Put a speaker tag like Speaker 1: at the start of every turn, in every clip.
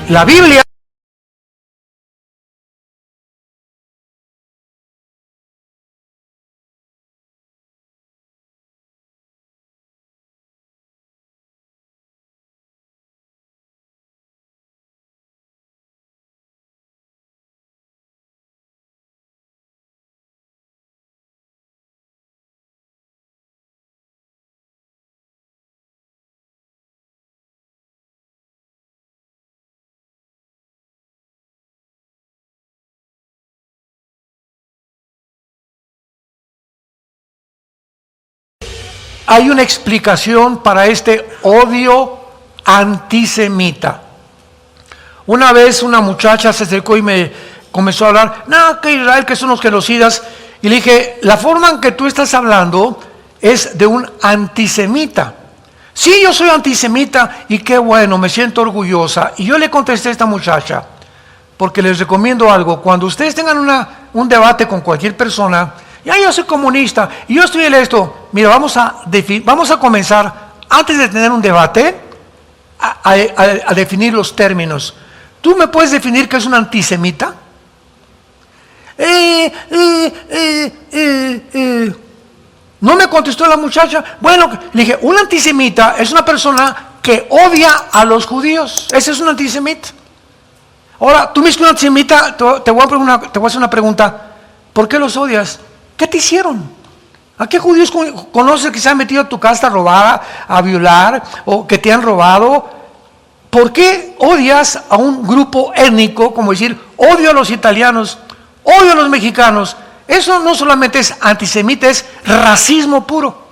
Speaker 1: La Biblia hay una explicación para este odio antisemita. Una vez una muchacha se acercó y me comenzó a hablar, no, que Israel, que son los genocidas, y le dije, la forma en que tú estás hablando es de un antisemita. Sí, yo soy antisemita y qué bueno, me siento orgullosa. Y yo le contesté a esta muchacha, porque les recomiendo algo, cuando ustedes tengan un debate con cualquier persona, ya yo soy comunista y yo estoy en esto, mira, vamos a comenzar, antes de tener un debate, a definir los términos. ¿Tú me puedes definir qué es un antisemita? No me contestó la muchacha. Bueno, le dije, un antisemita es una persona que odia a los judíos. Ese es un antisemita. Ahora, tú mismo un antisemita, te voy a hacer una pregunta. ¿Por qué los odias? ¿Qué te hicieron? ¿A qué judíos conoces que se han metido a tu casa a robar, a violar, o que te han robado? ¿Por qué odias a un grupo étnico, como decir, odio a los italianos, odio a los mexicanos? Eso no solamente es antisemita, es racismo puro.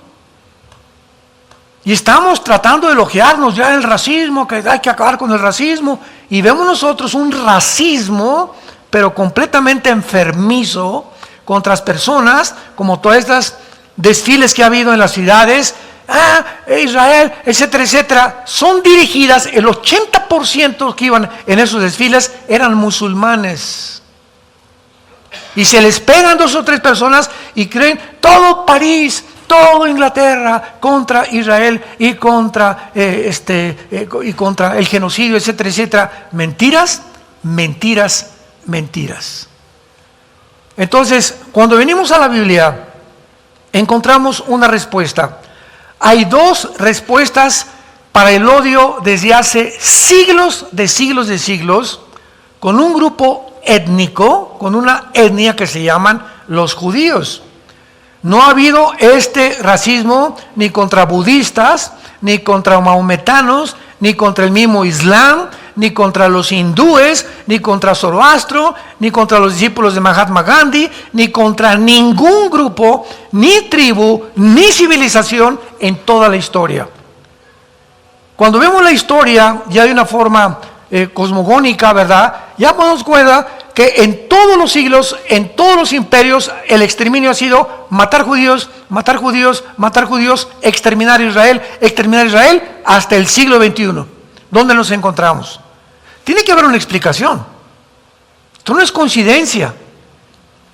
Speaker 1: Y estamos tratando de elogiarnos ya el racismo, que hay que acabar con el racismo. Y vemos nosotros un racismo, pero completamente enfermizo, contra las personas, como todas estas desfiles que ha habido en las ciudades, Israel, etcétera, etcétera, son dirigidas, el 80% que iban en esos desfiles eran musulmanes. Y se les pegan 2 o 3 personas y creen todo París, todo Inglaterra contra Israel y contra el genocidio, etcétera, etcétera. Mentiras, mentiras, mentiras. Entonces, cuando venimos a la Biblia, encontramos una respuesta. Hay 2 respuestas para el odio desde hace siglos de siglos de siglos, con un grupo étnico, con una etnia que se llaman los judíos. No ha habido este racismo ni contra budistas, ni contra mahometanos, ni contra el mismo Islam, ni contra los hindúes, ni contra Zoroastro, ni contra los discípulos de Mahatma Gandhi, ni contra ningún grupo, ni tribu, ni civilización en toda la historia. Cuando vemos la historia ya de una forma cosmogónica, ¿verdad? Ya podemos cuenta que en todos los siglos, en todos los imperios, el exterminio ha sido matar judíos, matar judíos, matar judíos, exterminar Israel, hasta el siglo XXI. ¿Dónde nos encontramos? Tiene que haber una explicación. Esto no es coincidencia.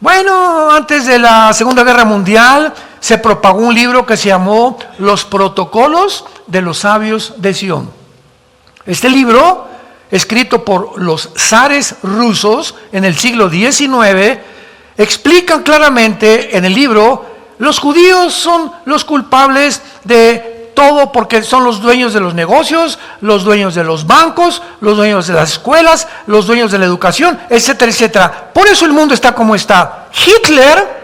Speaker 1: Bueno, antes de la Segunda Guerra Mundial se propagó un libro que se llamó Los Protocolos de los Sabios de Sion. Este libro, escrito por los zares rusos en el siglo XIX, explican claramente en el libro, los judíos son los culpables de todo porque son los dueños de los negocios, los dueños de los bancos, los dueños de las escuelas, los dueños de la educación, etcétera, etcétera. Por eso el mundo está como está. Hitler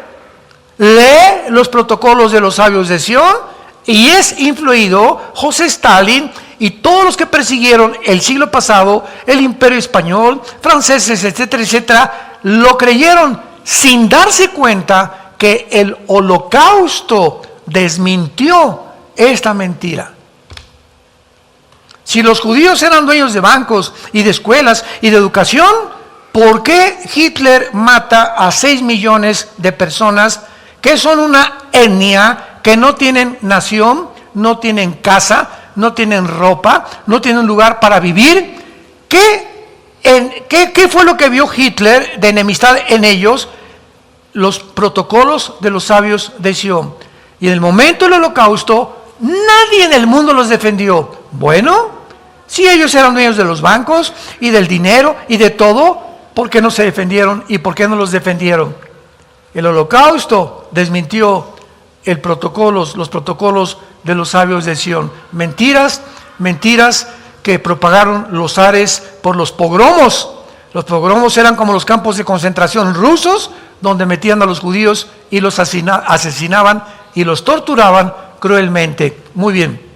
Speaker 1: lee los protocolos de los sabios de Sion y es influido José Stalin y todos los que persiguieron el siglo pasado, el imperio español, franceses, etcétera, etcétera, lo creyeron sin darse cuenta que el holocausto desmintió esta mentira. Si los judíos eran dueños de bancos y de escuelas y de educación, ¿por qué Hitler mata a 6 millones de personas que son una etnia que no tienen nación, no tienen casa, no tienen ropa, no tienen lugar para vivir? ¿Qué fue lo que vio Hitler de enemistad en ellos? Los protocolos de los sabios de Sion. Y en el momento del holocausto, nadie en el mundo los defendió. Bueno, Si ellos eran dueños de los bancos y del dinero y de todo, ¿por qué no se defendieron y por qué no los defendieron? El Holocausto desmintió los protocolos de los sabios de Sión. Mentiras que propagaron los zares por los pogromos. Los pogromos eran como los campos de concentración rusos, donde metían a los judíos y los asesinaban y los torturaban cruelmente. Muy bien.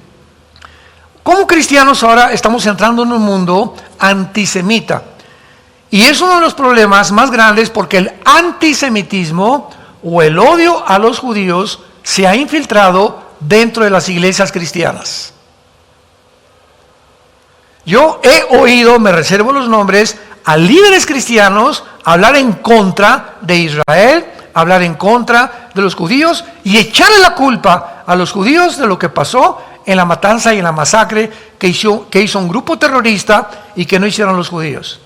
Speaker 1: Como cristianos ahora estamos entrando en un mundo antisemita. Y es uno de los problemas más grandes porque el antisemitismo o el odio a los judíos se ha infiltrado dentro de las iglesias cristianas. Yo he oído, me reservo los nombres, a líderes cristianos hablar en contra de Israel, hablar en contra de los judíos y echarle la culpa a los judíos de lo que pasó en la matanza y en la masacre que hizo un grupo terrorista y que no hicieron los judíos.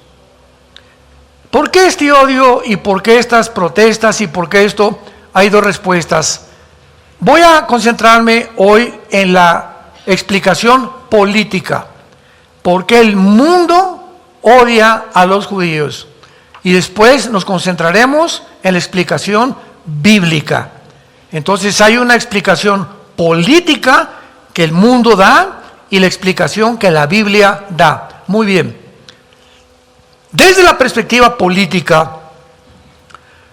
Speaker 1: ¿Por qué este odio y por qué estas protestas y por qué esto? Hay dos respuestas. Voy a concentrarme hoy en la explicación política. ¿Por qué el mundo odia a los judíos? Y después nos concentraremos en la explicación bíblica. Entonces hay una explicación política que el mundo da y la explicación que la Biblia da. Muy bien. Desde la perspectiva política,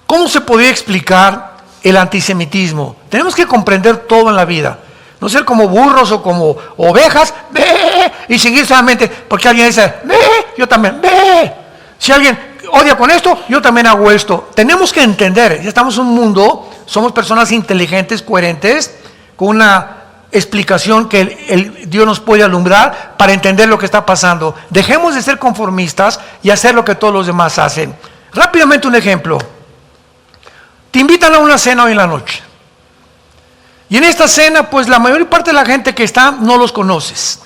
Speaker 1: ¿cómo se podría explicar el antisemitismo? Tenemos que comprender todo en la vida. No ser como burros o como ovejas, ¡bé! Y seguir solamente porque alguien dice, ¡bé! Yo también, ¡bé! Si alguien odia con esto, yo también hago esto. Tenemos que entender, ya estamos en un mundo, somos personas inteligentes, coherentes, con una explicación que Dios nos puede alumbrar para entender lo que está pasando. Dejemos de ser conformistas y hacer lo que todos los demás hacen. Rápidamente un ejemplo. Te invitan a una cena hoy en la noche. Y en esta cena, pues la mayor parte de la gente que está no los conoces.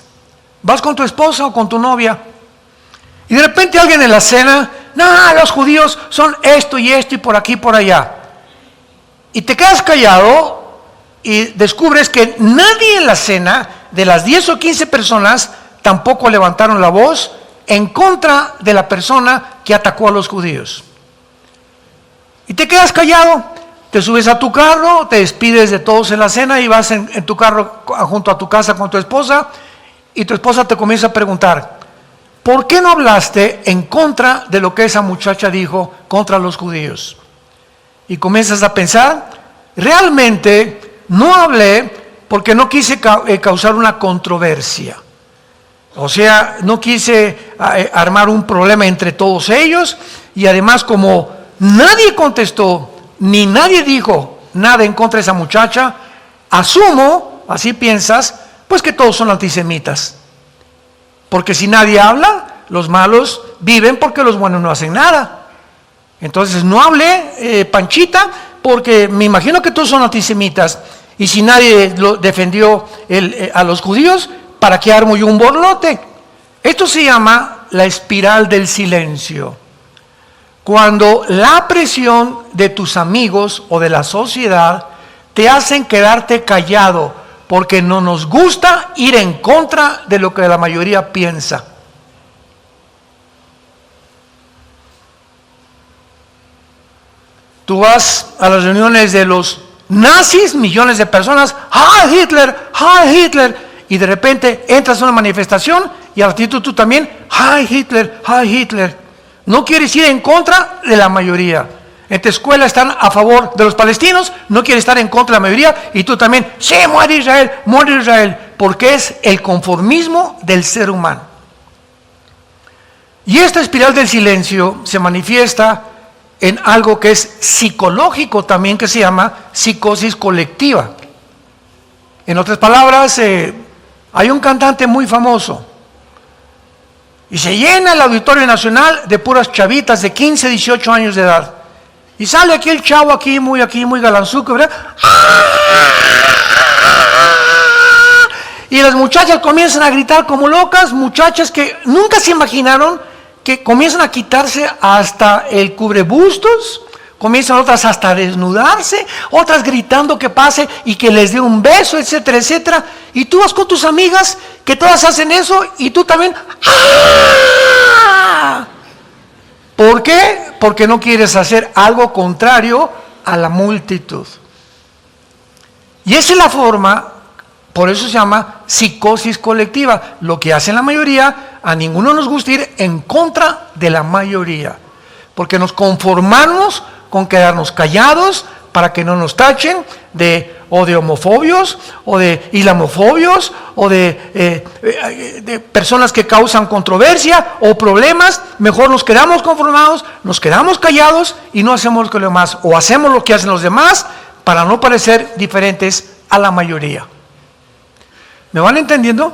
Speaker 1: Vas con tu esposa o con tu novia. Y de repente alguien en la cena, no, los judíos son esto y por aquí y por allá. Y te quedas callado y descubres que nadie en la cena, de las 10 o 15 personas, tampoco levantaron la voz en contra de la persona que atacó a los judíos. Y te quedas callado, te subes a tu carro, te despides de todos en la cena y vas en tu carro junto a tu casa con tu esposa y tu esposa te comienza a preguntar, ¿por qué no hablaste en contra de lo que esa muchacha dijo contra los judíos? Y comienzas a pensar, realmente no hablé porque no quise causar una controversia. O sea, no quise armar un problema entre todos ellos y además como nadie contestó ni nadie dijo nada en contra de esa muchacha, asumo, así piensas, pues que todos son antisemitas. Porque si nadie habla, los malos viven porque los buenos no hacen nada. Entonces no hablé, Panchita, porque me imagino que todos son antisemitas. Y si nadie defendió a los judíos, ¿para qué armo yo un borlote? Esto se llama la espiral del silencio. Cuando la presión de tus amigos o de la sociedad te hacen quedarte callado, porque no nos gusta ir en contra de lo que la mayoría piensa. Tú vas a las reuniones de los nazis, millones de personas, ¡Heil Hitler! ¡Heil Hitler! Y de repente entras a una manifestación y al ratito tú también, ¡Heil Hitler! ¡Heil Hitler! No quieres ir en contra de la mayoría. En tu escuela están a favor de los palestinos, no quieres estar en contra de la mayoría y tú también, ¡sí, muere Israel! Porque es el conformismo del ser humano. Y esta espiral del silencio se manifiesta en algo que es psicológico también, que se llama psicosis colectiva. En otras palabras, hay un cantante muy famoso y se llena el Auditorio Nacional de puras chavitas de 15, 18 años de edad. Y sale aquí el chavo aquí muy galanzuco, ¿verdad? Y las muchachas comienzan a gritar como locas, muchachas que nunca se imaginaron que comienzan a quitarse hasta el cubrebustos, Comienzan otras hasta a desnudarse, otras gritando que pase y que les dé un beso, etcétera, etcétera. Y tú vas con tus amigas que todas hacen eso y tú también. ¡Ah! ¿Por qué? Porque no quieres hacer algo contrario a la multitud. Y esa es la forma, por eso se llama psicosis colectiva. Lo que hacen la mayoría, a ninguno nos gusta ir en contra de la mayoría. Porque nos conformamos con quedarnos callados para que no nos tachen de homofobios o de islamofobios o de personas que causan controversia o problemas. Mejor nos quedamos conformados, nos quedamos callados y no hacemos lo que los demás, o hacemos lo que hacen los demás para no parecer diferentes a la mayoría. ¿Me van entendiendo?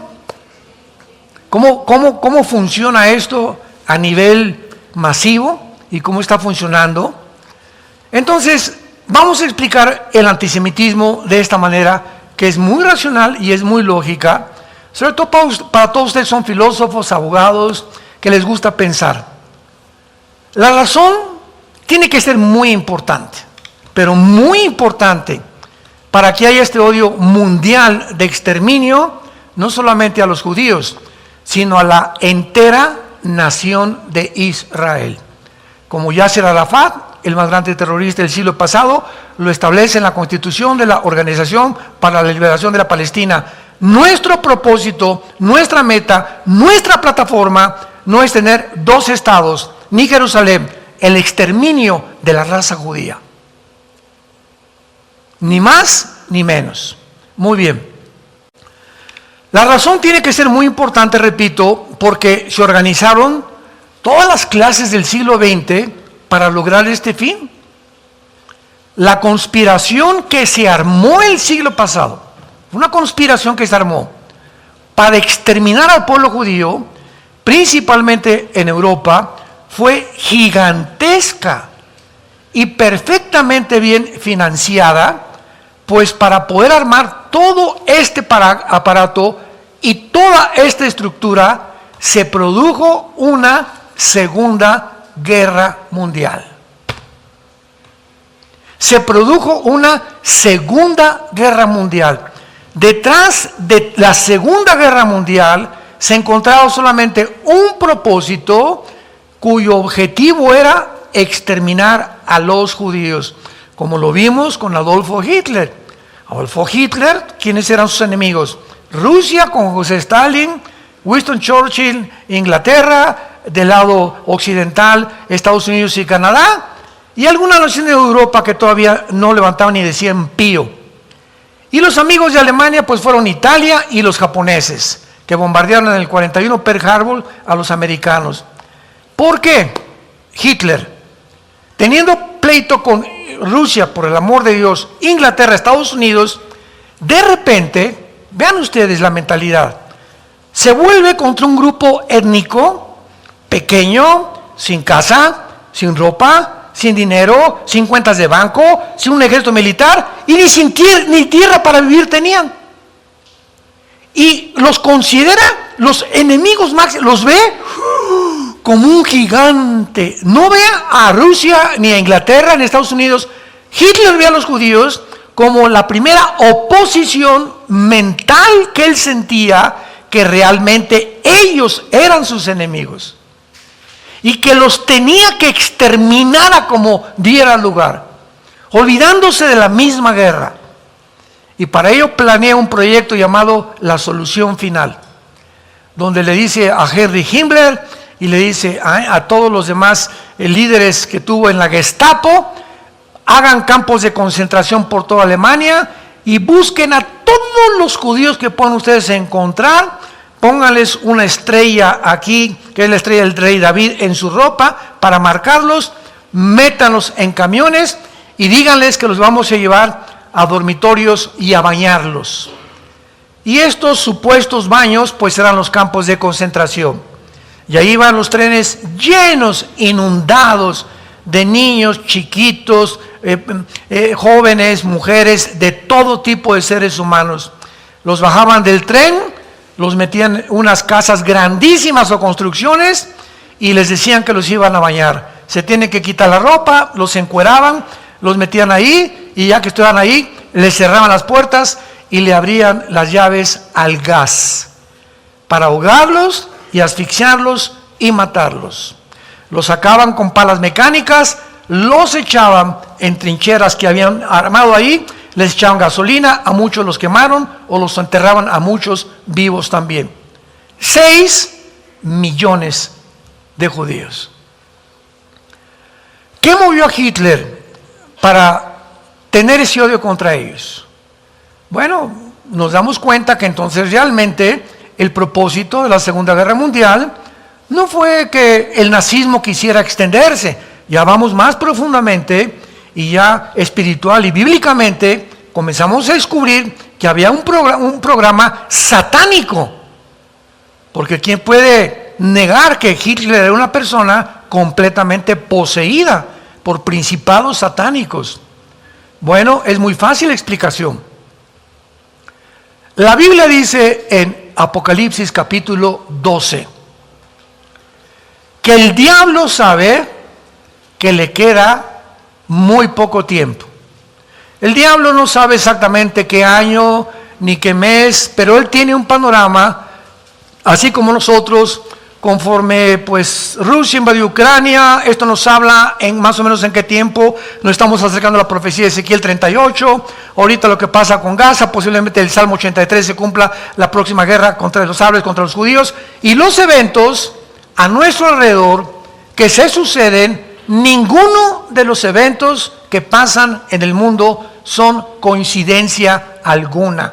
Speaker 1: ¿Cómo funciona esto a nivel masivo y cómo está funcionando? Entonces, vamos a explicar el antisemitismo de esta manera, que es muy racional y es muy lógica, sobre todo para todos ustedes son filósofos, abogados, que les gusta pensar. La razón tiene que ser muy importante, pero muy importante, para que haya este odio mundial de exterminio, no solamente a los judíos, sino a la entera nación de Israel. Como Yasser Arafat, el más grande terrorista del siglo pasado, lo establece en la Constitución de la Organización para la Liberación de la Palestina. Nuestro propósito, nuestra meta, nuestra plataforma no es tener dos estados, ni Jerusalén, el exterminio de la raza judía. Ni más ni menos. Muy bien. La razón tiene que ser muy importante, repito, porque se organizaron todas las clases del siglo XX para lograr este fin. La conspiración que se armó el siglo pasado, una conspiración que se armó para exterminar al pueblo judío, principalmente en Europa, fue gigantesca y perfectamente bien financiada, pues para poder armar todo este aparato y toda esta estructura, se produjo una Segunda Guerra Mundial. Se produjo una Segunda Guerra Mundial. Detrás de la Segunda Guerra Mundial se encontraba solamente un propósito cuyo objetivo era exterminar a los judíos, como lo vimos con Adolfo Hitler. Adolfo Hitler, ¿quiénes eran sus enemigos? Rusia con José Stalin, Winston Churchill, Inglaterra, del lado occidental, Estados Unidos y Canadá, y algunas naciones de Europa que todavía no levantaban ni decían pío. Y los amigos de Alemania pues fueron Italia y los japoneses, que bombardearon en el 41 Pearl Harbor a los americanos. ¿Por qué? Hitler, teniendo pleito con Rusia, por el amor de Dios, Inglaterra, Estados Unidos, de repente, vean ustedes la mentalidad, se vuelve contra un grupo étnico, pequeño, sin casa, sin ropa, sin dinero, sin cuentas de banco, sin un ejército militar, y ni tierra para vivir tenían. Y los considera los enemigos máximos, los ve como un gigante. No ve a Rusia, ni a Inglaterra, ni a Estados Unidos. Hitler ve a los judíos como la primera oposición mental que él sentía, que realmente ellos eran sus enemigos y que los tenía que exterminar a como diera lugar, olvidándose de la misma guerra. Y para ello planea un proyecto llamado La Solución Final, donde le dice a Henry Himmler y le dice a todos los demás líderes que tuvo en la Gestapo: hagan campos de concentración por toda Alemania y busquen a todos los judíos que puedan ustedes encontrar, pónganles una estrella aquí, que es la estrella del rey David, en su ropa para marcarlos, métanlos en camiones y díganles que los vamos a llevar a dormitorios y a bañarlos. Y estos supuestos baños pues eran los campos de concentración. Y ahí van los trenes llenos, inundados de niños chiquitos, jóvenes, mujeres, de todo tipo de seres humanos. Los bajaban del tren, los metían en unas casas grandísimas o construcciones y les decían que los iban a bañar. Se tienen que quitar la ropa, los encueraban, los metían ahí, y ya que estuvieran ahí, les cerraban las puertas y le abrían las llaves al gas para ahogarlos y asfixiarlos y matarlos. Los sacaban con palas mecánicas, los echaban en trincheras que habían armado ahí, les echaban gasolina, a muchos los quemaron o los enterraban a muchos vivos también. 6 millones de judíos. ¿Qué movió a Hitler para tener ese odio contra ellos? Bueno, nos damos cuenta que entonces realmente el propósito de la Segunda Guerra Mundial no fue que el nazismo quisiera extenderse. Ya vamos más profundamente y ya espiritual y bíblicamente comenzamos a descubrir que había un programa satánico. Porque ¿quién puede negar que Hitler era una persona completamente poseída por principados satánicos? Bueno, es muy fácil la explicación. La Biblia dice en Apocalipsis capítulo 12 que el diablo sabe que le queda muy poco tiempo. El diablo no sabe exactamente qué año ni qué mes, pero él tiene un panorama, así como nosotros, conforme pues Rusia invadió Ucrania. Esto nos habla en más o menos en qué tiempo nos estamos acercando a la profecía de Ezequiel 38. Ahorita lo que pasa con Gaza, posiblemente el Salmo 83 se cumpla, la próxima guerra contra los árabes, contra los judíos, y los eventos a nuestro alrededor que se suceden. Ninguno de los eventos que pasan en el mundo son coincidencia alguna.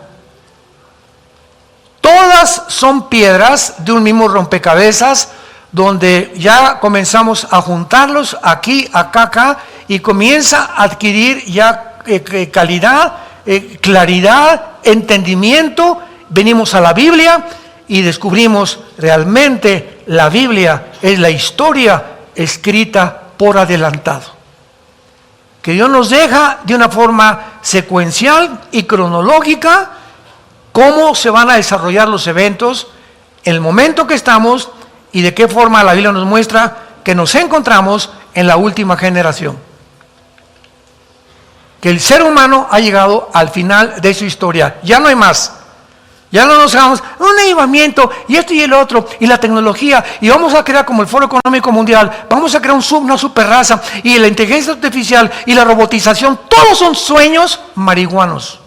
Speaker 1: Todas son piedras de un mismo rompecabezas, donde ya comenzamos a juntarlos aquí, acá, acá, y comienza a adquirir ya calidad, claridad, entendimiento. Venimos a la Biblia y descubrimos realmente la Biblia es la historia escrita por adelantado, que Dios nos deja de una forma secuencial y cronológica cómo se van a desarrollar los eventos, el momento que estamos y de qué forma la Biblia nos muestra que nos encontramos en la última generación, que el ser humano ha llegado al final de su historia. Ya no hay más. Ya no nos hagamos un avivamiento y esto y el otro y la tecnología, y vamos a crear como el Foro Económico Mundial, vamos a crear una super raza, y la inteligencia artificial y la robotización. Todos son sueños marihuanos.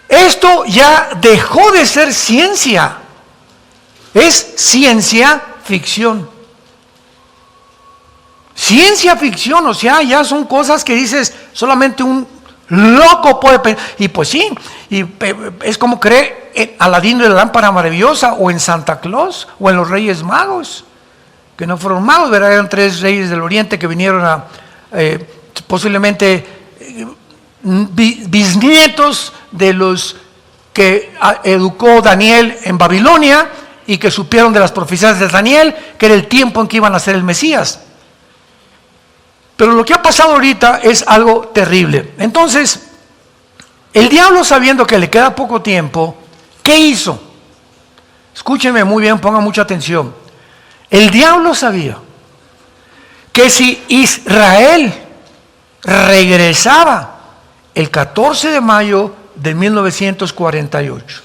Speaker 1: Esto ya dejó de ser ciencia, es ciencia ficción. Ciencia ficción, o sea, ya son cosas que dices, solamente un loco puede pensar. Y pues sí, y es como cree en Aladín de la lámpara maravillosa, o en Santa Claus, o en los Reyes Magos, que no fueron magos, ¿verdad? Eran 3 reyes del Oriente que vinieron a posiblemente bisnietos de los que educó Daniel en Babilonia, y que supieron de las profecías de Daniel, que era el tiempo en que iban a ser el Mesías. Pero lo que ha pasado ahorita es algo terrible. Entonces, el diablo, sabiendo que le queda poco tiempo, ¿qué hizo? Escúchenme muy bien, pongan mucha atención. El diablo sabía que si Israel regresaba el 14 de mayo de 1948,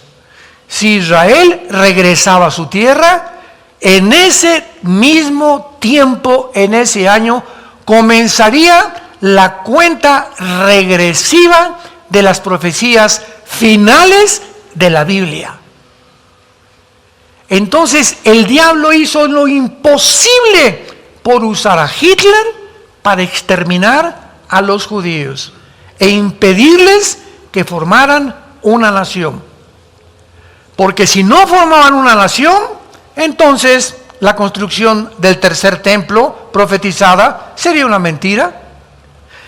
Speaker 1: si Israel regresaba a su tierra, en ese mismo tiempo, en ese año, comenzaría la cuenta regresiva de las profecías finales de la Biblia. Entonces el diablo hizo lo imposible por usar a Hitler para exterminar a los judíos e impedirles que formaran una nación. Porque si no formaban una nación, entonces la construcción del tercer templo profetizada sería una mentira.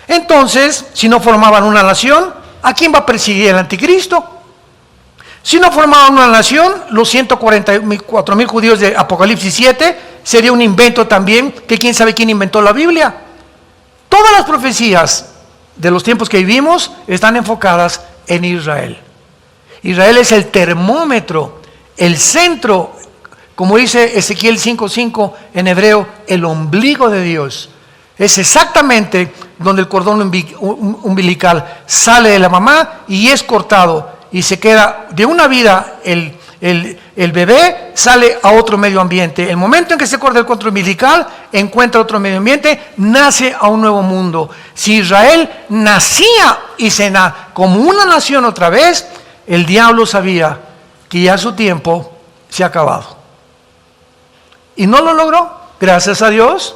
Speaker 1: Entonces, si no formaban una nación, ¿a quién va a perseguir el anticristo? Si no formaban una nación, los 144,000 judíos de Apocalipsis 7 sería un invento también, que quién sabe quién inventó la Biblia. Todas las profecías de los tiempos que vivimos están enfocadas en Israel. Israel es el termómetro, el centro Como dice Ezequiel 5:5 en hebreo, el ombligo de Dios. Es exactamente donde el cordón umbilical sale de la mamá y es cortado y se queda de una vida, el bebé sale a otro medio ambiente. El momento en que se corta el cordón umbilical, encuentra otro medio ambiente, nace a un nuevo mundo. Si Israel nacía y como una nación otra vez, el diablo sabía que ya su tiempo se ha acabado. Y no lo logró. Gracias a Dios,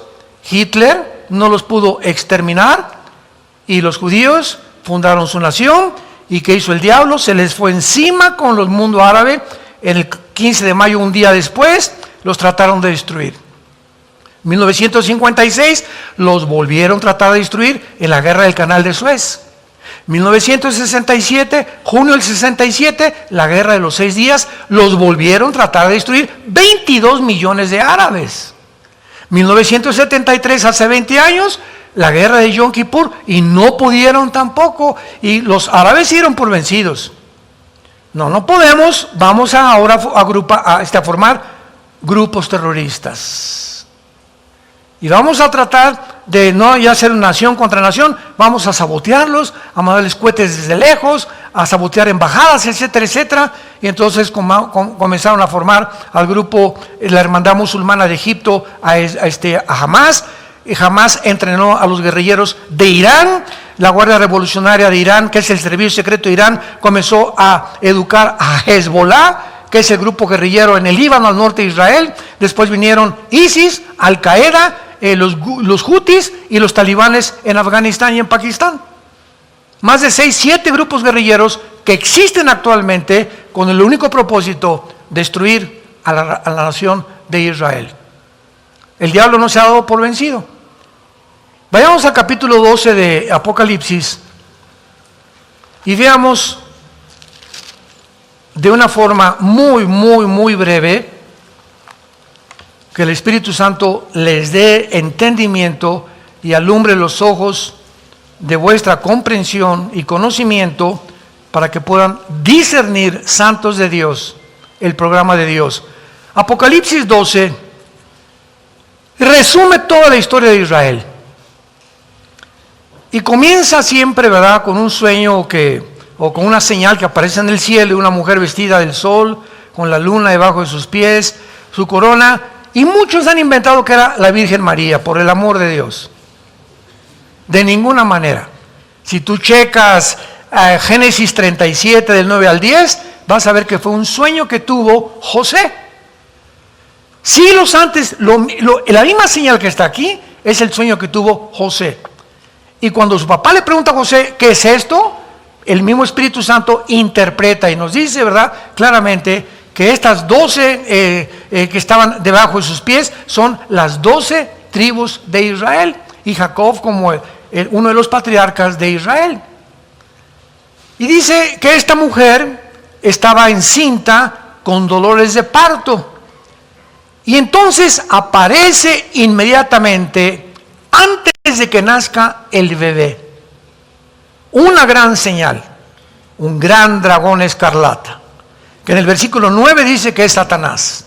Speaker 1: Hitler no los pudo exterminar y los judíos fundaron su nación. ¿Y qué hizo el diablo? Se les fue encima con los mundo árabe. En el 15 de mayo, un día después, los trataron de destruir. 1956 los volvieron a tratar de destruir en la guerra del Canal de Suez. 1967, junio del 67, la guerra de los 6 días, los volvieron a tratar de destruir 22 millones de árabes. 1973, hace 20 años, la guerra de Yom Kippur, y no pudieron tampoco, y los árabes se dieron por vencidos. No podemos, vamos ahora a formar grupos terroristas. Y vamos a tratar de no ya ser nación contra nación, vamos a sabotearlos, a mandarles cohetes desde lejos, a sabotear embajadas, etcétera, etcétera. Y entonces comenzaron a formar al grupo, la Hermandad Musulmana de Egipto, a Hamas. Y Hamas entrenó a los guerrilleros de Irán. La Guardia Revolucionaria de Irán, que es el servicio secreto de Irán, comenzó a educar a Hezbollah, que es el grupo guerrillero en el Líbano, al norte de Israel. Después vinieron ISIS, Al-Qaeda, los Houthis y los talibanes en Afganistán y en Pakistán. Más de 6-7 grupos guerrilleros que existen actualmente con el único propósito de destruir a la nación de Israel. El diablo no se ha dado por vencido. Vayamos al capítulo 12 de Apocalipsis y veamos de una forma muy breve, que el Espíritu Santo les dé entendimiento y alumbre los ojos de vuestra comprensión y conocimiento para que puedan discernir, santos de Dios, el programa de Dios. Apocalipsis 12 resume toda la historia de Israel. Y comienza siempre, ¿verdad?, con un sueño o con una señal que aparece en el cielo, de una mujer vestida del sol, con la luna debajo de sus pies, su corona. Y muchos han inventado que era la Virgen María, por el amor de Dios. De ninguna manera. Si tú checas Génesis 37, del 9 al 10, vas a ver que fue un sueño que tuvo José. Siglos antes, la misma señal que está aquí, es el sueño que tuvo José. Y cuando su papá le pregunta a José, ¿qué es esto?, el mismo Espíritu Santo interpreta y nos dice, ¿verdad?, claramente, que estas 12 que estaban debajo de sus pies son las 12 tribus de Israel, y Jacob como uno de los patriarcas de Israel. Y dice que esta mujer estaba encinta con dolores de parto. Y entonces aparece inmediatamente, antes de que nazca el bebé, una gran señal, un gran dragón escarlata, que en el versículo 9 dice que es Satanás,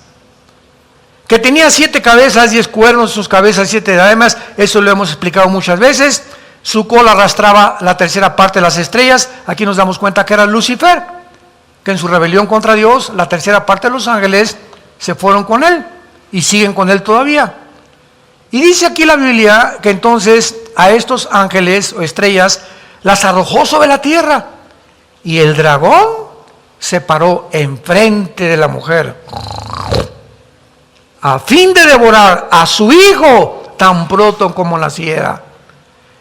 Speaker 1: que tenía 7 cabezas, 10 cuernos, sus cabezas 7 diademas. Eso lo hemos explicado muchas veces. Su cola arrastraba la tercera parte de las estrellas. Aquí nos damos cuenta que era Lucifer, que en su rebelión contra Dios, la tercera parte de los ángeles se fueron con él y siguen con él todavía. Y dice aquí la Biblia que entonces a estos ángeles o estrellas las arrojó sobre la tierra, y el dragón se paró enfrente de la mujer a fin de devorar a su hijo tan pronto como naciera.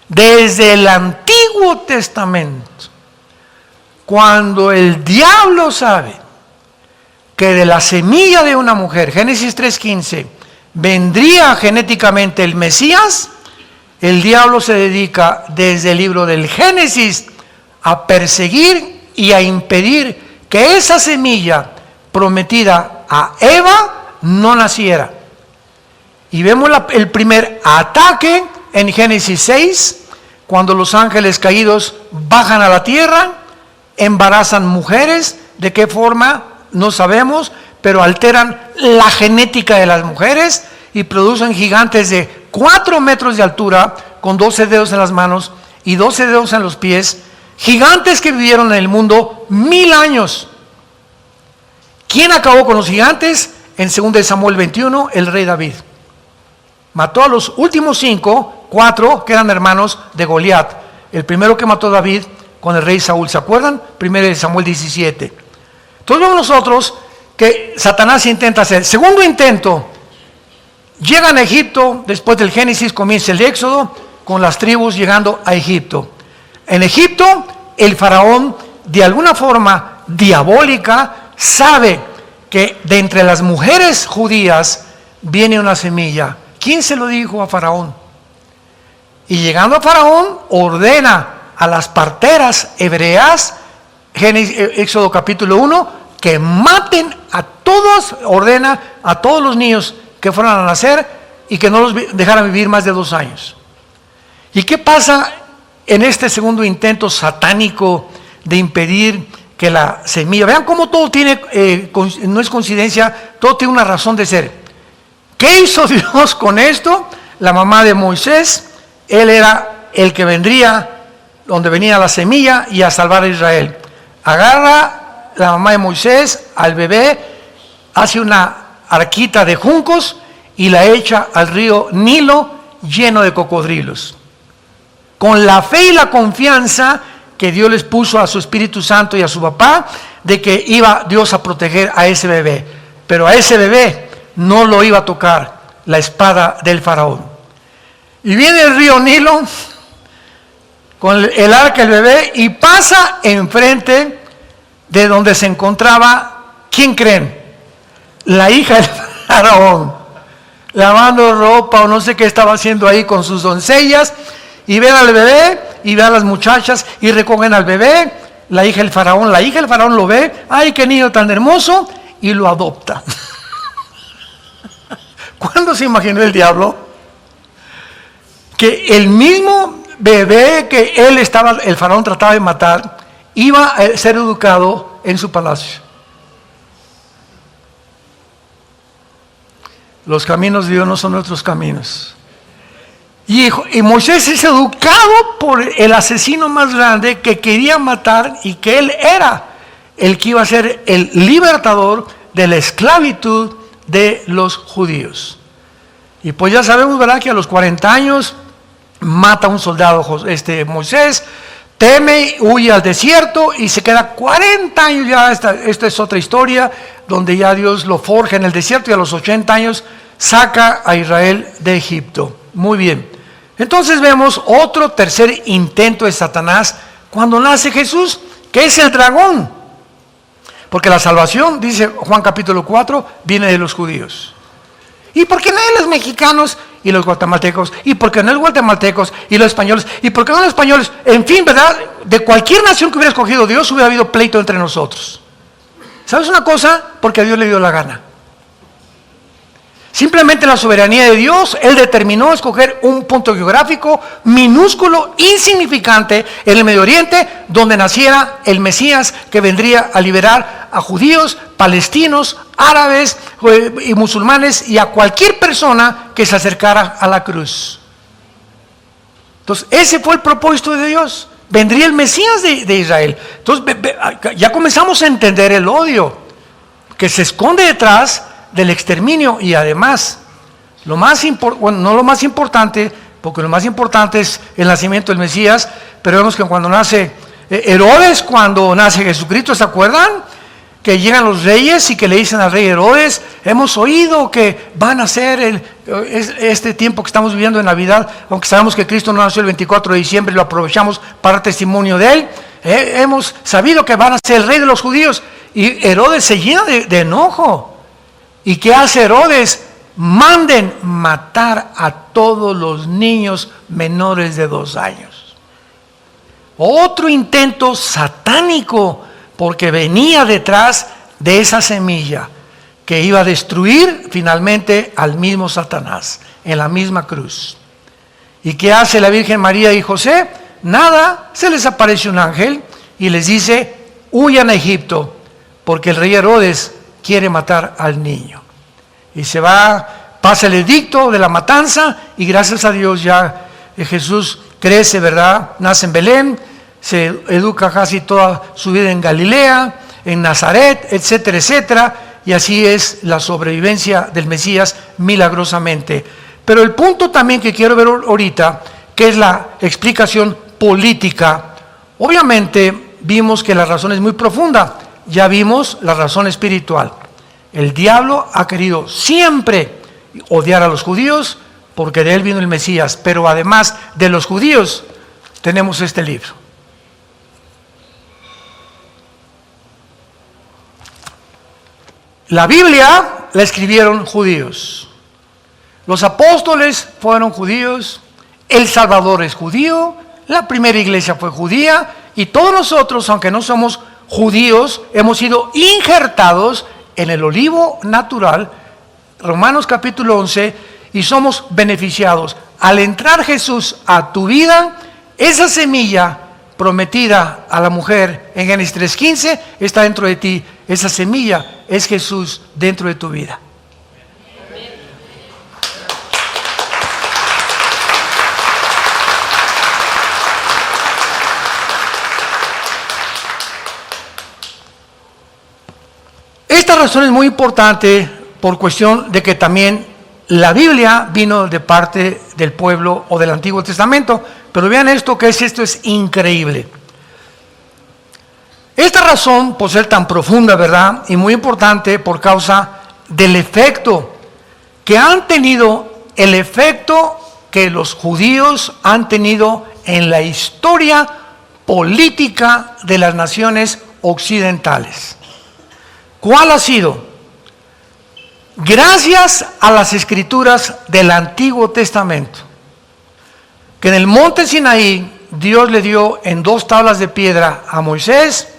Speaker 1: Desde el Antiguo Testamento, cuando el diablo sabe que de la semilla de una mujer, Génesis 3:15, vendría genéticamente el Mesías, el diablo se dedica desde el libro del Génesis a perseguir y a impedir que esa semilla prometida a Eva no naciera. Y vemos el primer ataque en Génesis 6, cuando los ángeles caídos bajan a la tierra, embarazan mujeres. ¿De qué forma? No sabemos, pero alteran la genética de las mujeres y producen gigantes de 4 metros de altura con 12 dedos en las manos y 12 dedos en los pies, gigantes que vivieron en el mundo 1000 años. ¿Quién acabó con los gigantes? En 2 Samuel 21, el rey David. Mató a los últimos 4 que eran hermanos de Goliat. El primero que mató David con el rey Saúl, ¿se acuerdan? 1 Samuel 17. Entonces vemos nosotros que Satanás intenta hacer. Segundo intento, llegan a Egipto, después del Génesis comienza el Éxodo, con las tribus llegando a Egipto. En Egipto, el faraón, de alguna forma diabólica, sabe que de entre las mujeres judías viene una semilla. ¿Quién se lo dijo a Faraón? Y llegando a Faraón, ordena a las parteras hebreas, Éxodo capítulo 1, que maten a todos, ordena a todos los niños que fueran a nacer y que no los dejaran vivir más de 2 años. ¿Y qué pasa en este segundo intento satánico de impedir que la semilla? Vean cómo todo tiene, no es coincidencia, todo tiene una razón de ser. ¿Qué hizo Dios con esto? La mamá de Moisés, él era el que vendría, donde venía la semilla y a salvar a Israel. Agarra la mamá de Moisés al bebé, hace una arquita de juncos y la echa al río Nilo lleno de cocodrilos. Con la fe y la confianza que Dios les puso a su Espíritu Santo y a su papá, de que iba Dios a proteger a ese bebé. Pero a ese bebé no lo iba a tocar la espada del faraón. Y viene el río Nilo con el arca del bebé y pasa enfrente de donde se encontraba, ¿quién creen? La hija del faraón, lavando ropa o no sé qué estaba haciendo ahí con sus doncellas, y ven al bebé y ven a las muchachas y recogen al bebé. La hija del faraón lo ve, ay, qué niño tan hermoso, y lo adopta. ¿Cuándo se imaginó el diablo que el mismo bebé que el faraón trataba de matar, iba a ser educado en su palacio? Los caminos de Dios no son nuestros caminos. Y Moisés es educado por el asesino más grande que quería matar, y que él era el que iba a ser el libertador de la esclavitud de los judíos. Y pues ya sabemos, ¿verdad?, que a los 40 años mata a un soldado Moisés, teme, huye al desierto y se queda 40 años. Ya esta es otra historia, donde ya Dios lo forja en el desierto, y a los 80 años saca a Israel de Egipto. Muy bien. Entonces vemos otro tercer intento de Satanás cuando nace Jesús, que es el dragón. Porque la salvación, dice Juan capítulo 4, viene de los judíos. ¿Y por qué no de los mexicanos y los guatemaltecos? ¿Y por qué no los guatemaltecos y los españoles? ¿Y por qué no los españoles? En fin, ¿verdad? De cualquier nación que hubiera escogido Dios, hubiera habido pleito entre nosotros. ¿Sabes una cosa? Porque a Dios le dio la gana. Simplemente la soberanía de Dios, Él determinó escoger un punto geográfico minúsculo, insignificante, en el Medio Oriente, donde naciera el Mesías que vendría a liberar a judíos, palestinos, árabes y musulmanes, y a cualquier persona que se acercara a la cruz. Entonces, ese fue el propósito de Dios. Vendría el Mesías de Israel. Entonces, ya comenzamos a entender el odio que se esconde detrás del exterminio. Y además, no lo más importante, porque lo más importante es el nacimiento del Mesías, pero vemos que cuando nace Herodes, cuando nace Jesucristo, ¿se acuerdan? Que llegan los reyes y que le dicen al rey Herodes: hemos oído que van a ser este tiempo que estamos viviendo en Navidad, aunque sabemos que Cristo no nació el 24 de diciembre y lo aprovechamos para testimonio de Él, hemos sabido que van a ser el rey de los judíos. Y Herodes se llena de enojo. ¿Y qué hace Herodes? Manden matar a todos los niños menores de 2 años. Otro intento satánico, porque venía detrás de esa semilla que iba a destruir finalmente al mismo Satanás en la misma cruz. ¿Y qué hace la Virgen María y José? Nada, se les aparece un ángel y les dice: huyan a Egipto, porque el rey Herodes quiere matar al niño. Y se va, pasa el edicto de la matanza y gracias a Dios ya Jesús crece, ¿verdad? Nace en Belén, se educa casi toda su vida en Galilea, en Nazaret, etcétera, etcétera, y así es la sobrevivencia del Mesías milagrosamente. Pero el punto también que quiero ver ahorita, que es la explicación política, obviamente vimos que la razón es muy profunda, ya vimos la razón espiritual. El diablo ha querido siempre odiar a los judíos porque de él vino el Mesías, pero además de los judíos tenemos este libro. La Biblia la escribieron judíos. Los apóstoles fueron judíos, el Salvador es judío, la primera iglesia fue judía y todos nosotros, aunque no somos judíos, hemos sido injertados en el olivo natural, Romanos capítulo 11, y somos beneficiados. Al entrar Jesús a tu vida, esa semilla prometida a la mujer en Génesis 3:15 está dentro de ti. Esa semilla es Jesús dentro de tu vida. Esta razón es muy importante por cuestión de que también la Biblia vino de parte del pueblo o del Antiguo Testamento. Pero vean esto, que esto es increíble. Esta razón, por ser tan profunda, ¿verdad? Y muy importante por causa del efecto que han tenido, el efecto que los judíos han tenido en la historia política de las naciones occidentales. ¿Cuál ha sido? Gracias a las escrituras del Antiguo Testamento, que en el monte Sinaí Dios le dio en 2 tablas de piedra a Moisés,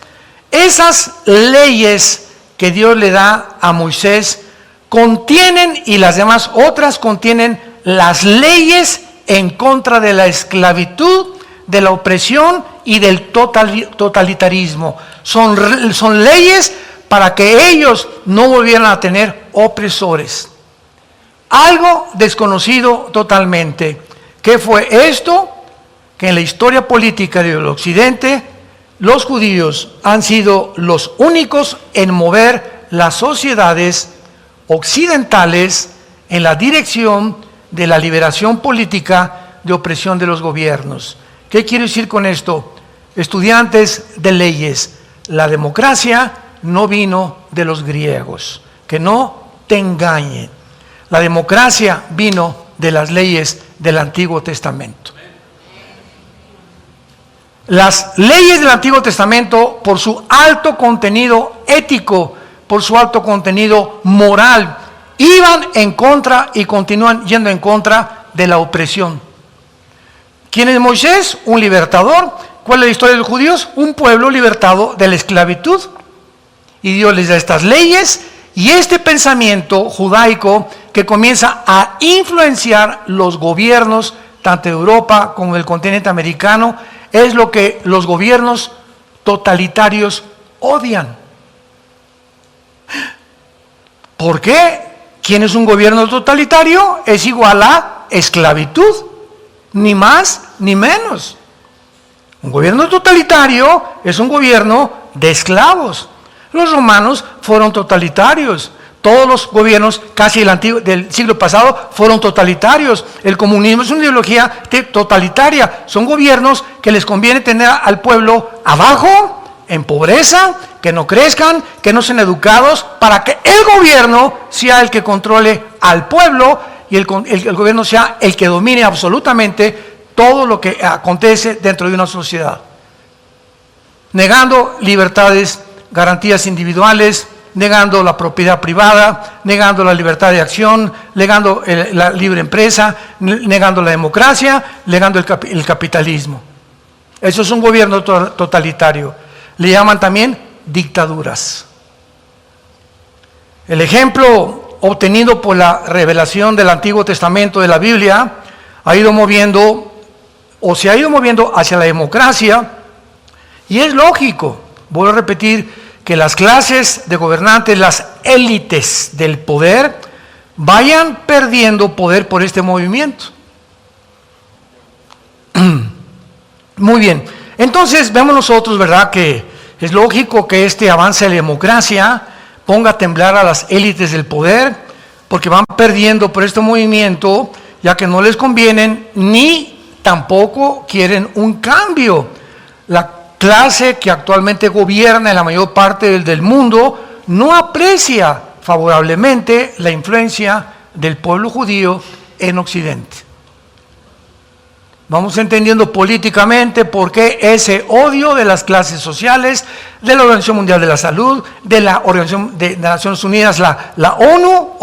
Speaker 1: esas leyes que Dios le da a Moisés contienen, y las demás otras contienen, las leyes en contra de la esclavitud, de la opresión y del totalitarismo. Son leyes para que ellos no volvieran a tener opresores. Algo desconocido totalmente. ¿Qué fue esto? Que en la historia política del Occidente, los judíos han sido los únicos en mover las sociedades occidentales en la dirección de la liberación política de opresión de los gobiernos. ¿Qué quiero decir con esto? Estudiantes de leyes, la democracia no vino de los griegos, que no te engañen. La democracia vino de las leyes del Antiguo Testamento. Las leyes del Antiguo Testamento, por su alto contenido ético, por su alto contenido moral, iban en contra y continúan yendo en contra de la opresión. ¿Quién es Moisés? Un libertador. ¿Cuál es la historia de los judíos? Un pueblo libertado de la esclavitud. Y Dios les da estas leyes y este pensamiento judaico que comienza a influenciar los gobiernos, tanto de Europa como del continente americano, es lo que los gobiernos totalitarios odian. ¿Por qué? ¿Quién es un gobierno totalitario? Es igual a esclavitud, ni más ni menos. Un gobierno totalitario es un gobierno de esclavos. Los romanos fueron totalitarios. Todos los gobiernos casi del siglo pasado fueron totalitarios. El comunismo es una ideología totalitaria. Son gobiernos que les conviene tener al pueblo abajo, en pobreza, que no crezcan, que no sean educados, para que el gobierno sea el que controle al pueblo y el gobierno sea el que domine absolutamente todo lo que acontece dentro de una sociedad. Negando libertades, garantías individuales, negando la propiedad privada, negando la libertad de acción, negando la libre empresa, negando la democracia, negando el capitalismo. Eso es un gobierno totalitario. Le llaman también dictaduras. El ejemplo obtenido por la revelación del Antiguo Testamento de la Biblia ha ido moviendo, o se ha ido moviendo hacia la democracia, y es lógico. Voy a repetir que las clases de gobernantes, las élites del poder, vayan perdiendo poder por este movimiento. Muy bien, entonces vemos nosotros, ¿verdad?, que es lógico que este avance de la democracia ponga a temblar a las élites del poder, porque van perdiendo por este movimiento, ya que no les convienen ni tampoco quieren un cambio. La clase que actualmente gobierna en la mayor parte del mundo no aprecia favorablemente la influencia del pueblo judío en Occidente. Vamos entendiendo políticamente por qué ese odio de las clases sociales, de la Organización Mundial de la Salud, de la Organización de Naciones Unidas, la ONU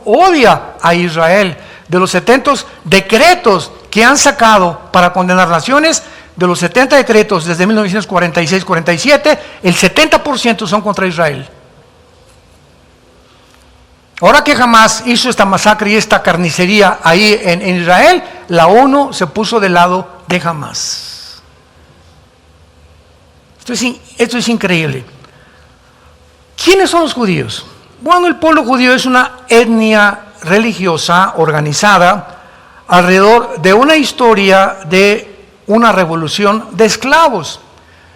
Speaker 1: odia a Israel. De los 70 decretos que han sacado para condenar naciones, de los 70 decretos desde 1946-47, el 70% son contra Israel. Ahora que Hamás hizo esta masacre y esta carnicería ahí en Israel, la ONU se puso del lado de Hamás. Esto es increíble. ¿Quiénes son los judíos? Bueno, el pueblo judío es una etnia religiosa organizada alrededor de una historia de una revolución de esclavos,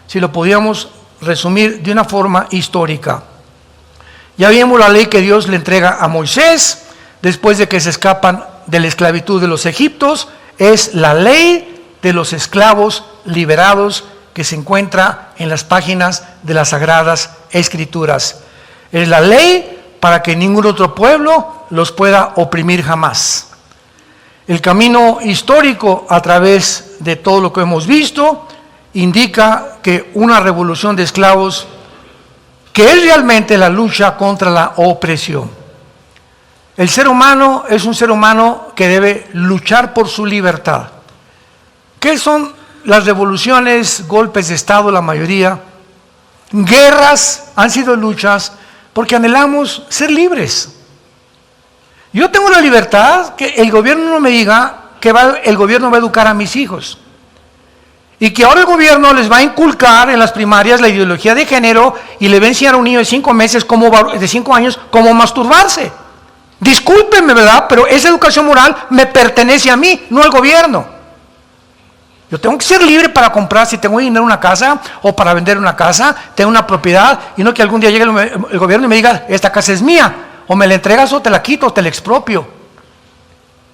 Speaker 1: si lo podíamos resumir de una forma histórica. Ya vimos la ley que Dios le entrega a Moisés después de que se escapan de la esclavitud de los egipcios. Es la ley de los esclavos liberados que se encuentra en las páginas de las Sagradas Escrituras. Es la ley para que ningún otro pueblo los pueda oprimir jamás. El camino histórico a través de todo lo que hemos visto indica que una revolución de esclavos, que es realmente la lucha contra la opresión. El ser humano es un ser humano que debe luchar por su libertad. ¿Qué son las revoluciones, golpes de Estado, la mayoría? Guerras han sido luchas porque anhelamos ser libres. Yo tengo la libertad que el gobierno no me diga que el gobierno va a educar a mis hijos. Y que ahora el gobierno les va a inculcar en las primarias la ideología de género y le va a enseñar a un niño de 5 años cómo masturbarse. Discúlpenme, ¿verdad? Pero esa educación moral me pertenece a mí, no al gobierno. Yo tengo que ser libre para comprar, si tengo dinero en una casa o para vender una casa, tengo una propiedad, y no que algún día llegue el gobierno y me diga, esta casa es mía, o me la entregas o te la quito o te la expropio.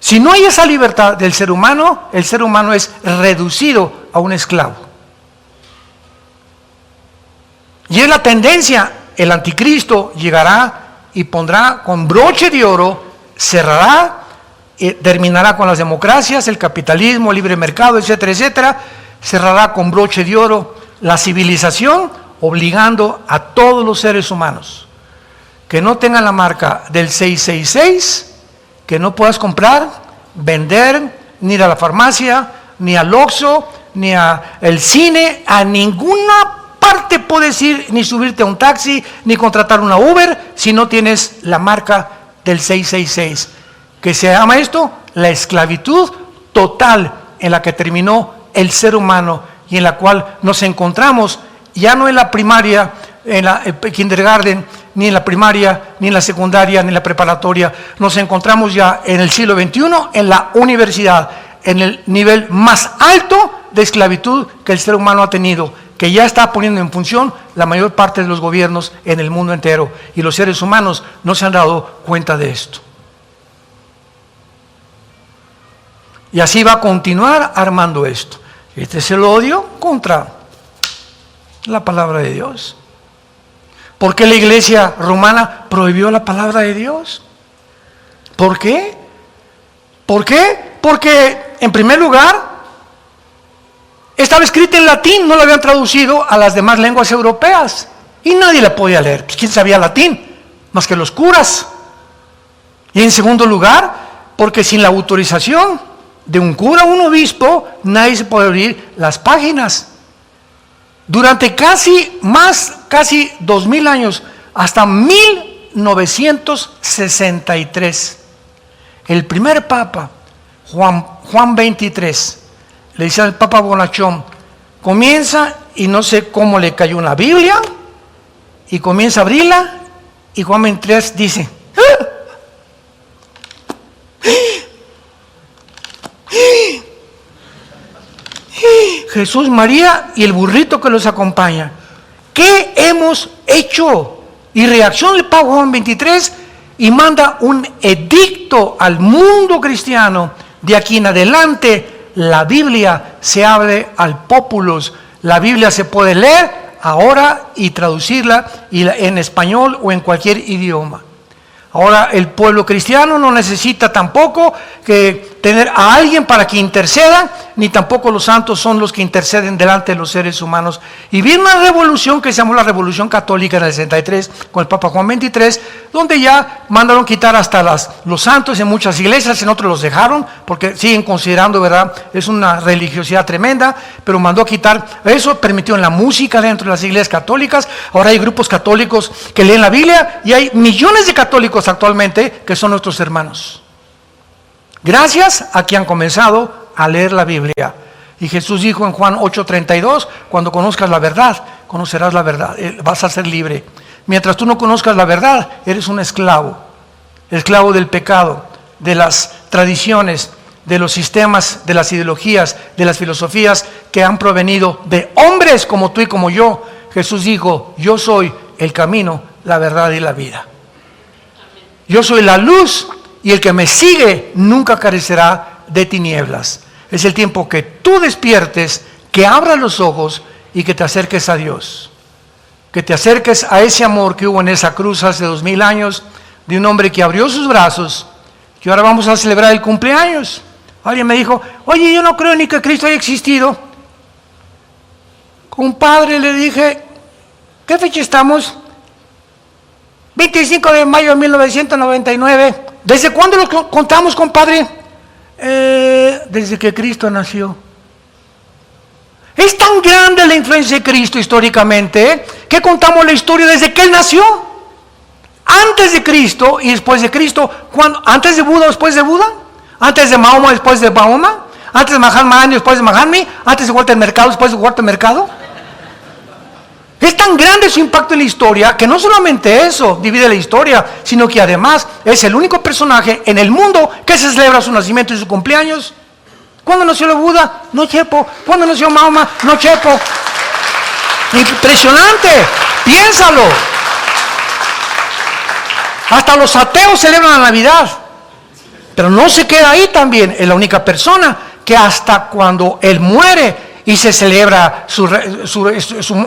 Speaker 1: Si no hay esa libertad del ser humano, el ser humano es reducido a un esclavo. Y es la tendencia, el anticristo llegará y pondrá con broche de oro, cerrará, terminará con las democracias, el capitalismo, el libre mercado, etcétera, etcétera, cerrará con broche de oro la civilización, obligando a todos los seres humanos que no tengan la marca del 666, que no puedas comprar, vender, ni ir a la farmacia, ni al Oxxo, ni al cine, a ninguna parte puedes ir, ni subirte a un taxi, ni contratar una Uber, si no tienes la marca del 666. ¿Qué se llama esto? La esclavitud total en la que terminó el ser humano y en la cual nos encontramos, ya no en la primaria, en la kindergarten, ni en la primaria, ni en la secundaria, ni en la preparatoria. Nos encontramos ya en el siglo XXI, en la universidad, en el nivel más alto de esclavitud que el ser humano ha tenido, que ya está poniendo en función la mayor parte de los gobiernos en el mundo entero. Y los seres humanos no se han dado cuenta de esto. Y así va a continuar armando esto. Este es el odio contra la palabra de Dios. ¿Por qué la iglesia romana prohibió la palabra de Dios? ¿Por qué? ¿Por qué? Porque, en primer lugar, estaba escrita en latín, no la habían traducido a las demás lenguas europeas. Y nadie la podía leer. Pues, ¿quién sabía latín? Más que los curas. Y en segundo lugar, porque sin la autorización de un cura o un obispo, nadie se puede abrir las páginas. Durante casi 2000 años, hasta 1963, el primer papa, Juan XXIII, le dice al papa Bonachón, comienza, y no sé cómo le cayó una Biblia, y comienza a abrirla, y Juan 23 dice, Jesús, María y el burrito que los acompaña. ¿Qué hemos hecho? Y reacción del Papa Juan 23 y manda un edicto al mundo cristiano. De aquí en adelante la Biblia se abre al populus. La Biblia se puede leer ahora y traducirla en español o en cualquier idioma. Ahora el pueblo cristiano no necesita tampoco que tener a alguien para que interceda, ni tampoco los santos son los que interceden delante de los seres humanos. Y viene una revolución que se llamó la Revolución Católica en el 63 con el Papa Juan 23, donde ya mandaron quitar hasta los santos en muchas iglesias, en otros los dejaron porque siguen considerando, ¿verdad? Es una religiosidad tremenda, pero mandó a quitar eso, permitió en la música dentro de las iglesias católicas. Ahora hay grupos católicos que leen la Biblia y hay millones de católicos actualmente que son nuestros hermanos. Gracias a que han comenzado a leer la Biblia. Y Jesús dijo en Juan 8:32, cuando conozcas la verdad, conocerás la verdad, vas a ser libre. Mientras tú no conozcas la verdad, eres un esclavo del pecado, de las tradiciones, de los sistemas, de las ideologías, de las filosofías que han provenido de hombres como tú y como yo. Jesús dijo, yo soy el camino, la verdad y la vida. Yo soy la luz y el que me sigue nunca carecerá de tinieblas. Es el tiempo que tú despiertes, que abras los ojos y que te acerques a Dios. Que te acerques a ese amor que hubo en esa cruz hace 2000 años, de un hombre que abrió sus brazos, que ahora vamos a celebrar el cumpleaños. Alguien me dijo, oye, yo no creo ni que Cristo haya existido. Compadre, le dije, ¿qué fecha estamos? 25 de mayo de 1999. ¿Desde cuándo lo contamos, compadre? Desde que Cristo nació. Es tan grande la influencia de Cristo históricamente que contamos la historia desde que Él nació. Antes de Cristo y después de Cristo. ¿Antes de Buda o después de Buda? ¿Antes de Mahoma después de Mahoma? ¿Antes de Mahatma Gandhi después de Mahatma? ¿Antes de Walter Mercado después de Walter Mercado? Es tan grande su impacto en la historia que no solamente eso divide la historia, sino que además es el único personaje en el mundo que se celebra su nacimiento y su cumpleaños. ¿Cuándo nació el Buda? No chepo. ¿Cuándo nació Mahoma? No chepo. Impresionante. Piénsalo. Hasta los ateos celebran la Navidad. Pero no se queda ahí también. Es la única persona que hasta cuando Él muere y se celebra su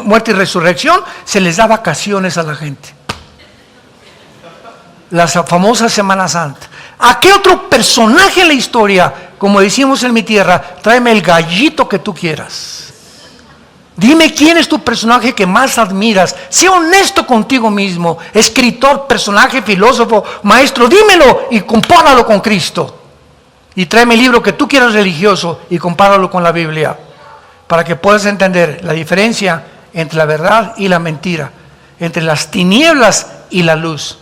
Speaker 1: muerte y resurrección, se les da vacaciones a la gente. La famosa Semana Santa. ¿A qué otro personaje en la historia, como decimos en mi tierra, tráeme el gallito que tú quieras? Dime quién es tu personaje que más admiras. Sé honesto contigo mismo. Escritor, personaje, filósofo, maestro, dímelo y compáralo con Cristo. Y tráeme el libro que tú quieras religioso y compáralo con la Biblia, para que puedas entender la diferencia entre la verdad y la mentira, entre las tinieblas y la luz,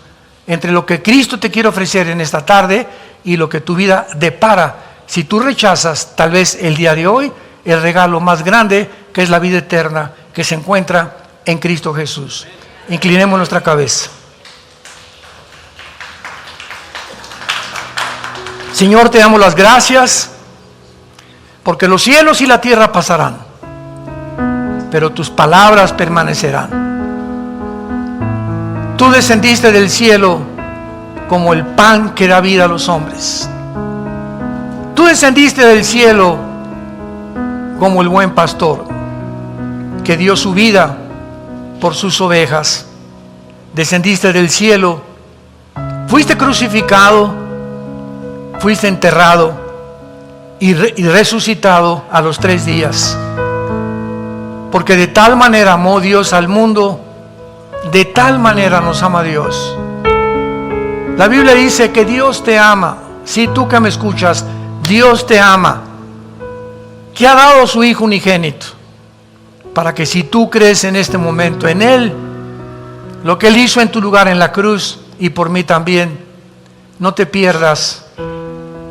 Speaker 1: entre lo que Cristo te quiere ofrecer en esta tarde y lo que tu vida depara si tú rechazas tal vez el día de hoy el regalo más grande, que es la vida eterna que se encuentra en Cristo Jesús. Inclinemos nuestra cabeza. Señor, te damos las gracias porque los cielos y la tierra pasarán, pero tus palabras permanecerán. Tú descendiste del cielo como el pan que da vida a los hombres. Tú descendiste del cielo como el buen pastor que dio su vida por sus ovejas. Descendiste del cielo, fuiste crucificado, fuiste enterrado y resucitado a los 3 días. Porque de tal manera amó Dios al mundo, de tal manera nos ama Dios. La Biblia dice que Dios te ama. Si tú que me escuchas, Dios te ama, que ha dado a su Hijo unigénito, para que si tú crees en este momento en Él, lo que Él hizo en tu lugar en la cruz y por mí también, no te pierdas.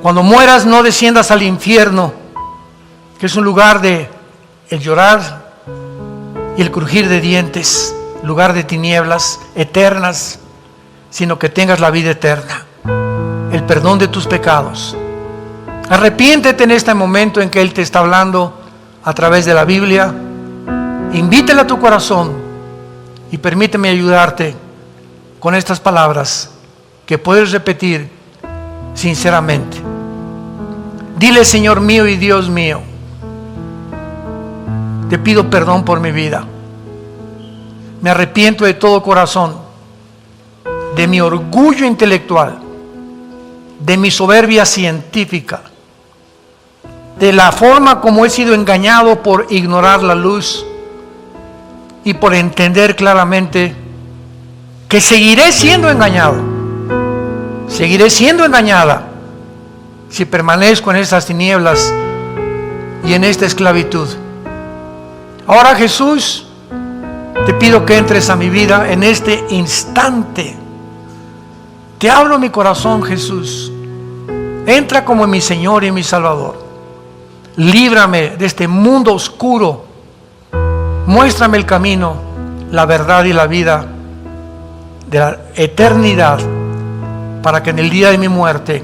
Speaker 1: Cuando mueras no desciendas al infierno, que es un lugar de el llorar y el crujir de dientes. lugar de tinieblas eternas, sino que tengas la vida eterna, el perdón de tus pecados. Arrepiéntete en este momento en que Él te está hablando a través de la Biblia. Invítale a tu corazón y permíteme ayudarte con estas palabras que puedes repetir sinceramente. Dile: Señor mío y Dios mío, te pido perdón por mi vida. Me arrepiento de todo corazón de mi orgullo intelectual, de mi soberbia científica, de la forma como he sido engañado por ignorar la luz y por entender claramente que seguiré siendo engañado, seguiré siendo engañada si permanezco en estas tinieblas y en esta esclavitud. Ahora, Jesús, te pido que entres a mi vida en este instante. Te abro mi corazón, Jesús. Entra como mi Señor y mi Salvador. Líbrame de este mundo oscuro. Muéstrame el camino, la verdad y la vida de la eternidad, para que en el día de mi muerte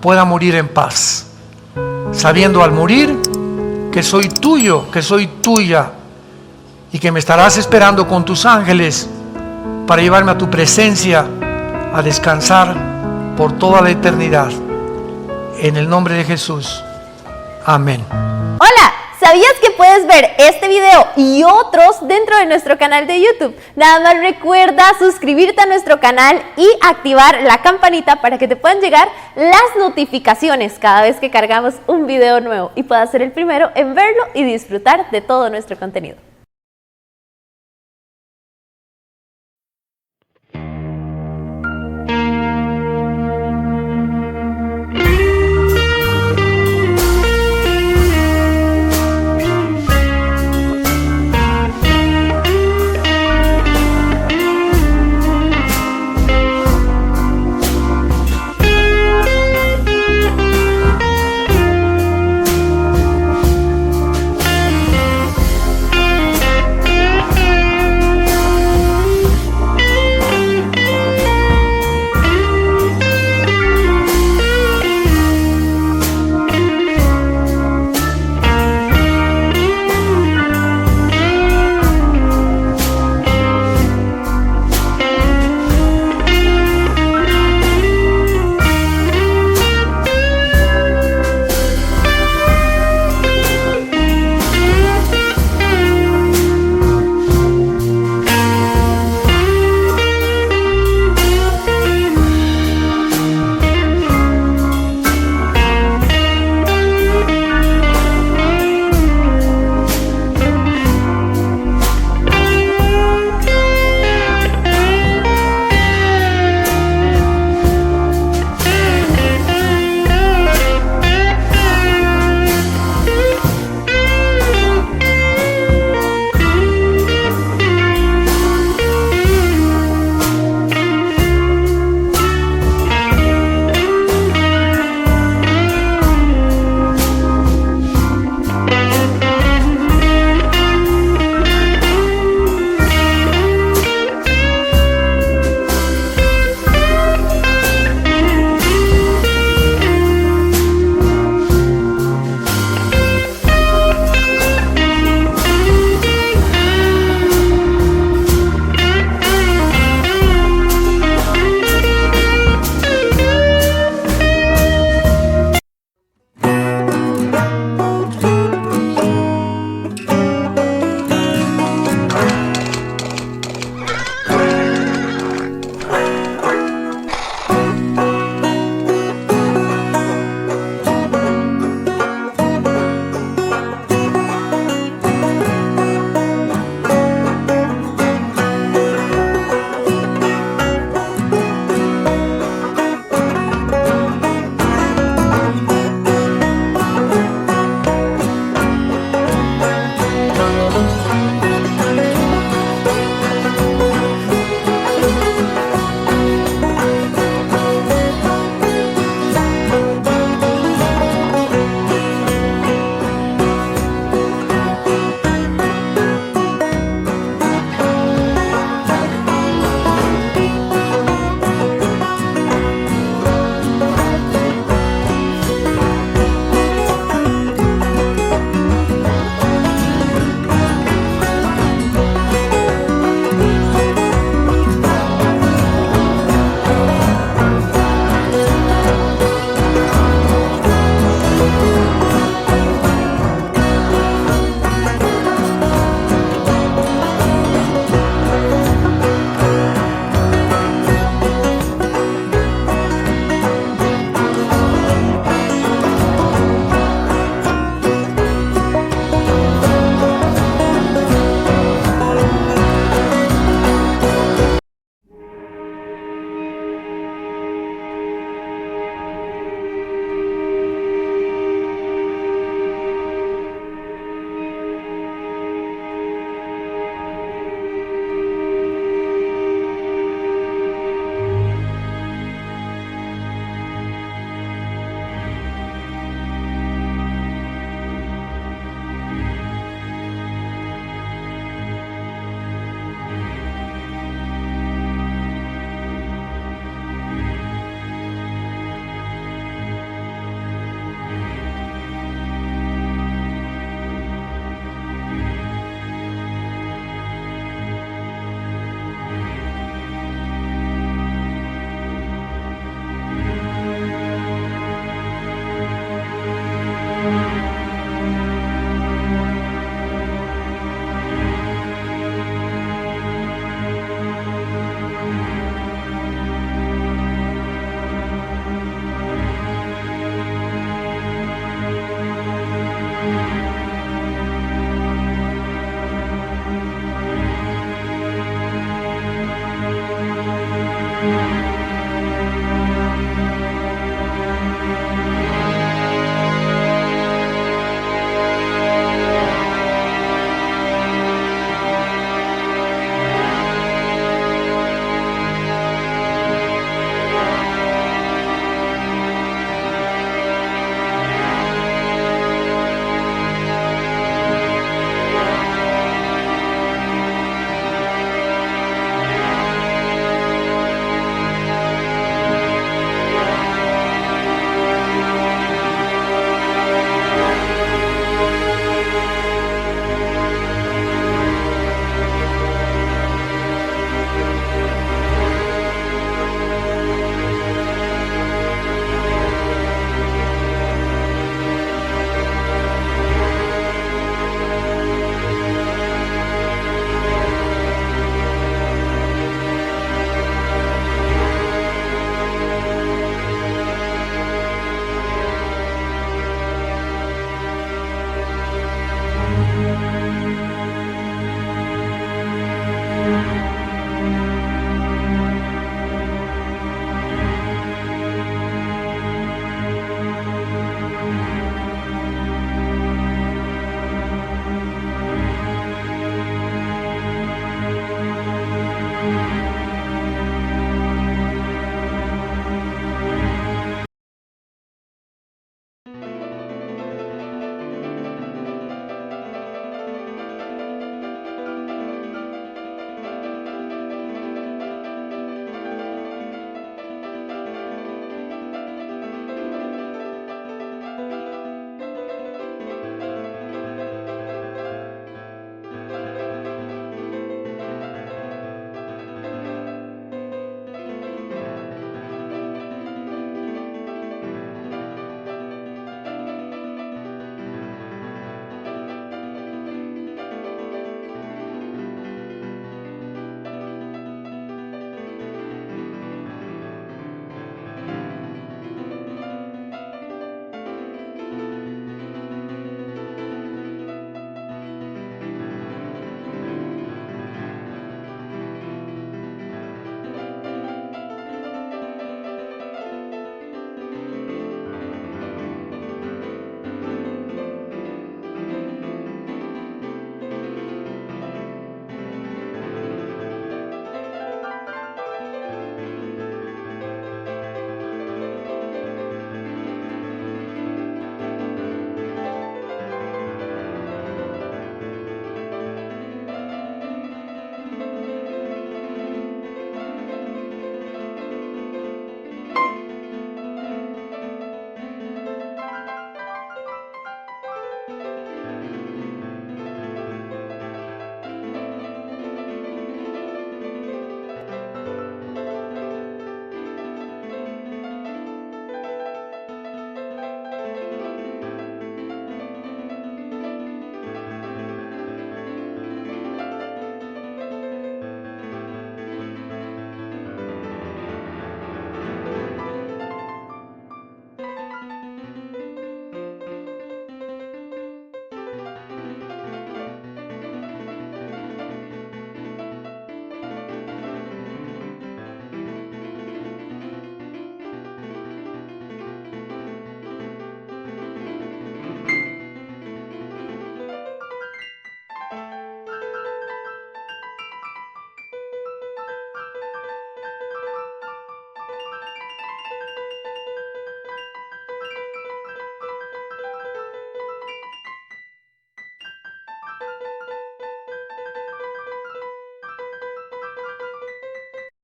Speaker 1: pueda morir en paz, sabiendo al morir que soy tuyo, que soy tuya, y que me estarás esperando con tus ángeles para llevarme a tu presencia a descansar por toda la eternidad. En el nombre de Jesús. Amén.
Speaker 2: Hola, ¿sabías que puedes ver este video y otros dentro de nuestro canal de YouTube? Nada más recuerda suscribirte a nuestro canal y activar la campanita para que te puedan llegar las notificaciones cada vez que cargamos un video nuevo y puedas ser el primero en verlo y disfrutar de todo nuestro contenido.